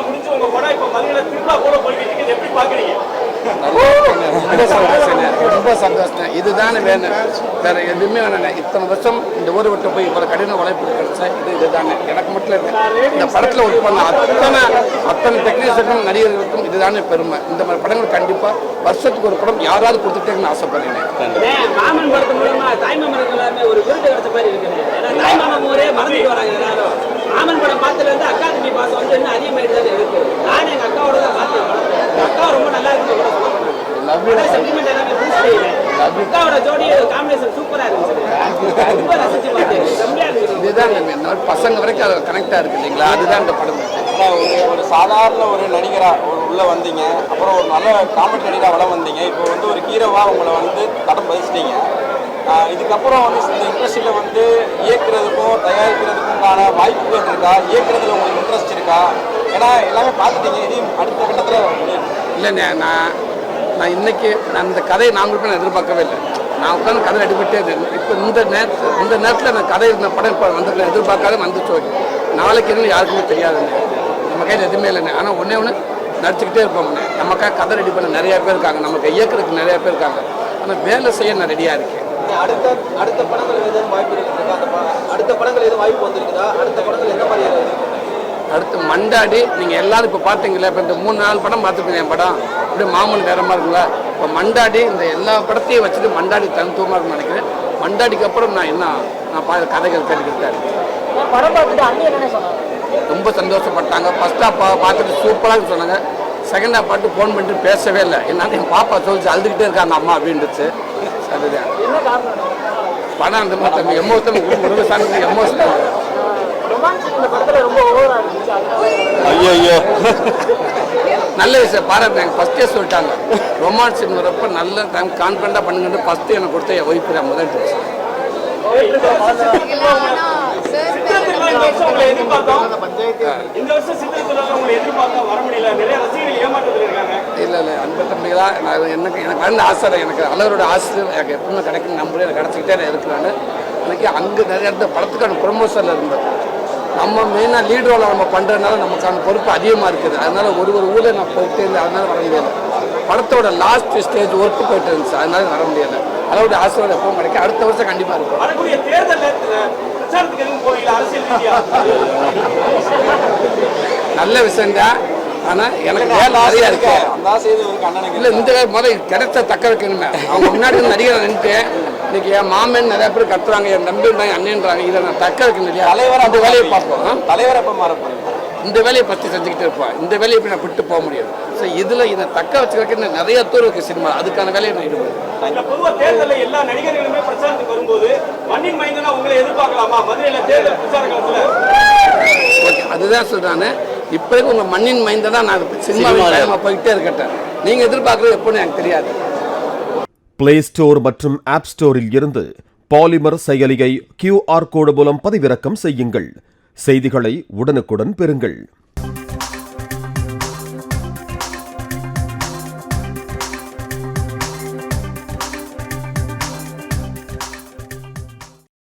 முடிஞ்சு உங்க படம் இப்ப மதுரையில திருவிழா போல போய்கிட்டு எப்படி பாக்குறீங்க? ரொம்ப சந்தோஷம். இதுதான் வேணும், வேற எதுவுமே வேணாங்க. இத்தனை வருஷம் இந்த ஊரை விட்டு போய் இவ்வளவு கடின உழைப்பு கிடைச்சா இதுதானே எனக்கு மட்டும் இருக்கு. இந்த படத்துல ஒர்க் பண்ண அத்தனை டெக்னீஷியனுக்கும் நடிகர்களுக்கும் இதுதானே பெருமை. இந்த மாதிரி படங்கள் கண்டிப்பா வருஷத்துக்கு ஒரு படம் யாராவது கொடுத்துட்டேன்னு ஆசைப்படுறேன். மாமன் படத்து மூலமா தாய்மாமனுக்கு எல்லாமே ஒரு விருது கிடைச்ச மாதிரி இருக்குது. தாய்மாமன் ஊரே மறந்துட்டு வராங்க எல்லாரும். மாமன் படம் பார்த்ததுல இருந்து அக்கா தம்பி பாசம் வந்து இன்னும் அதிகமாயிட்டு தான் இருக்கு. நான் எங்க அக்காவோட தான் பார்த்தேன். அக்கா ரொம்ப நல்லா இருக்கு கூட சொல்லுவாங்க. சென்டிமெண்ட் எல்லாமே பூஸ்ட் செய்யுது. அக்காவோட ஜோடி காம்பினேஷன் சூப்பரா இருந்துச்சு. ரொம்ப ரசிச்சு பார்த்தேன். செம்மையா இருந்துச்சு. இதுதான் பசங்க வரைக்கும் அது கனெக்டா இருக்கு இல்லைங்களா? அதுதான் இந்த படம். ஒரு சாதாரண ஒரு நடிகரா உள்ள வந்தீங்க, அப்புறம் ஒரு நல்ல காமெடி நடிகரா வள வந்தீங்க. இப்போ வந்து ஒரு ஹீரோவா உங்களை வந்து தடம் பதிச்சிட்டீங்க. இதுக்கப்புறம் வந்து இந்த இண்டஸ்ட்ரியில் வந்து இயக்குறதுக்கும் தயாரிக்கிறதுக்குமான வாய்ப்புகள் இருக்கா? இயக்குறதுல உங்களுக்கு இன்ட்ரெஸ்ட் இருக்கா? ஏன்னா எல்லாமே பார்த்துட்டீங்க, இதையும் அடுத்த கட்டத்தில் இல்லைண்ணே. நான் இன்னைக்கு இந்த கதையை நான் எதிர்பார்க்கவே இல்லை. நான் உட்காந்து கதை அடிபட்டே இருந்தேன். இப்போ இந்த நேரத்தில் நான் கதை இருந்த படம் இப்போ வந்து எதிர்பார்க்காத வந்துச்சு. நாளைக்கு இன்னும் யாருக்குமே தெரியாதுங்க. நம்ம கையில் எதுவுமே இல்லைண்ணே. ஆனால் ஒன்றே ஒன்று நடிச்சுக்கிட்டே இருப்போம்ண்ணே. நமக்காக கதை ரெடி பண்ண நிறையா பேர் இருக்காங்க, நமக்கு இயக்குறதுக்கு நிறையா பேர் இருக்காங்க. ஆனால் வேலை செய்ய நான் ரெடியாக இருக்கேன். அடுத்த படங்கள் எதுவும் வாய்ப்பு இருக்குதா? அடுத்த படங்கள் எதுவும் வாய்ப்பு வந்திருக்குதா? அடுத்த படங்கள் எந்த மாதிரி அடுத்து மண்டாடி நீங்கள் எல்லாரும் இப்போ பார்த்தீங்களா? இப்போ இந்த 3-4 படம் பார்த்துருப்பீங்க. என் படம் அப்படியே மாமூல் வேற மாதிரி இருக்குல்ல. இப்போ மண்டாடி இந்த எல்லா படத்தையும் வச்சுட்டு மண்டாடி தனித்துவமாக இருக்குன்னு நினைக்கிறேன். மண்டாடிக்கு அப்புறம் நான் கதைகள் கேட்டுக்கிட்டேன். படம் பார்த்துட்டு அண்ணி என்ன சொன்னாங்க? ரொம்ப சந்தோஷப்பட்டாங்க. ஃபர்ஸ்ட் ஹாஃப் பார்த்துட்டு சூப்பராக சொன்னாங்க. செகண்ட் ஹாஃப் பார்த்து ஃபோன் பண்ணிட்டு பேசவே இல்லை. என்னால் என் பாப்பா சொல்லிச்சு அழுதுகிட்டே இருக்காங்க அம்மா அப்படின்ட்டுச்சு. அதுதான் படம். அந்த மாதிரி எமோஷன் எமோஷனல். நல்ல விஷயம் பாராட்டுறாங்க. ஃபர்ஸ்டே சொல்லிட்டாங்க ரொமான்ஸ் வரப்ப நல்ல டைம் கான்ஃபிடண்டாக பண்ணுங்கன்னு ஃபர்ஸ்ட் எனக்கு கொடுத்த என் ஒய்ஃப் தான் முதல் டிப்ஸ். இல்லை அந்த தம்பிகளா எனக்கு வந்த ஆசை. எனக்கு அளவரோட ஆசை எனக்கு எப்பவுமே கிடைக்கும். நம்மளே கிடச்சிக்கிட்டே இருக்கிறான்னு எனக்கு அங்கே நிறைய இடத்துல படத்துக்கான ப்ரொமோஷனில் இருந்தது. நம்ம மெயினாக லீட் ரோலை நம்ம பண்ணுறதுனால நமக்கான பொறுப்பு அதிகமாக இருக்குது. அதனால ஒரு ஊரில் நான் போயிட்டே இருந்தேன். அதனால வர முடியலை. படத்தோட லாஸ்ட் ஸ்டேஜ் ஒர்க்கு போயிட்டு இருந்துச்சு. அதனால வர முடியலை. அதோட ஆசீர்வாதம் எப்பவும் கிடைக்கும். அடுத்த வருஷம் கண்டிப்பாக இருக்கும். நல்ல விஷயம்தான். ஆனால் எனக்கு வேலை நிறையா இருக்கு. இல்லை இந்த முதல் கிடைச்ச தக்க வைக்கணுமே. அவங்க முன்னாடி நடிகரை நின்று இன்னைக்கு என் மாமன் நிறைய பேர் கத்துறாங்க, என் நம்பி அண்ணன்றாங்க. இதை நான் தக்க வைக்கணும் இல்லையா? தலைவர் அந்த வேலையை பார்ப்போம். தலைவர் எப்போ மாற போறீங்க? இந்த வேலையை பற்றி செஞ்சுக்கிட்டு இருப்பேன். இந்த வேலையை இப்படி நான் விட்டு போக முடியாது. ஸோ இதில் இதை தக்க வச்சுக்கிறதுக்கு நிறைய தூரம் இருக்குது சினிமா. அதுக்கான வேலையை நான் ஈடுபடுறேன். பொதுவாக தேர்தலில் எல்லா நடிகர்களுமே பிரச்சாரத்துக்கு வரும்போது மண்ணின் மைந்தனா உங்களை எதிர்பார்க்கலாமா? மதுரையில் தேர்தல் பிரச்சார காலத்தில் ஓகே, அதுதான் சொல்கிறானே. இப்போதைக்கு உங்கள் மண்ணின் மைந்தனா நான் சினிமாவில் போயிட்டே இருக்கட்டேன். நீங்கள் எதிர்பார்க்குறது எப்போன்னு எனக்கு தெரியாது. பிளே ஸ்டோர் மற்றும் ஆப் ஸ்டோரில் இருந்து பாலிமர் செயலியை QR கோடு மூலம் பதிவிறக்கம் செய்யுங்கள். செய்திகளை உடனுக்குடன் பெறுங்கள்.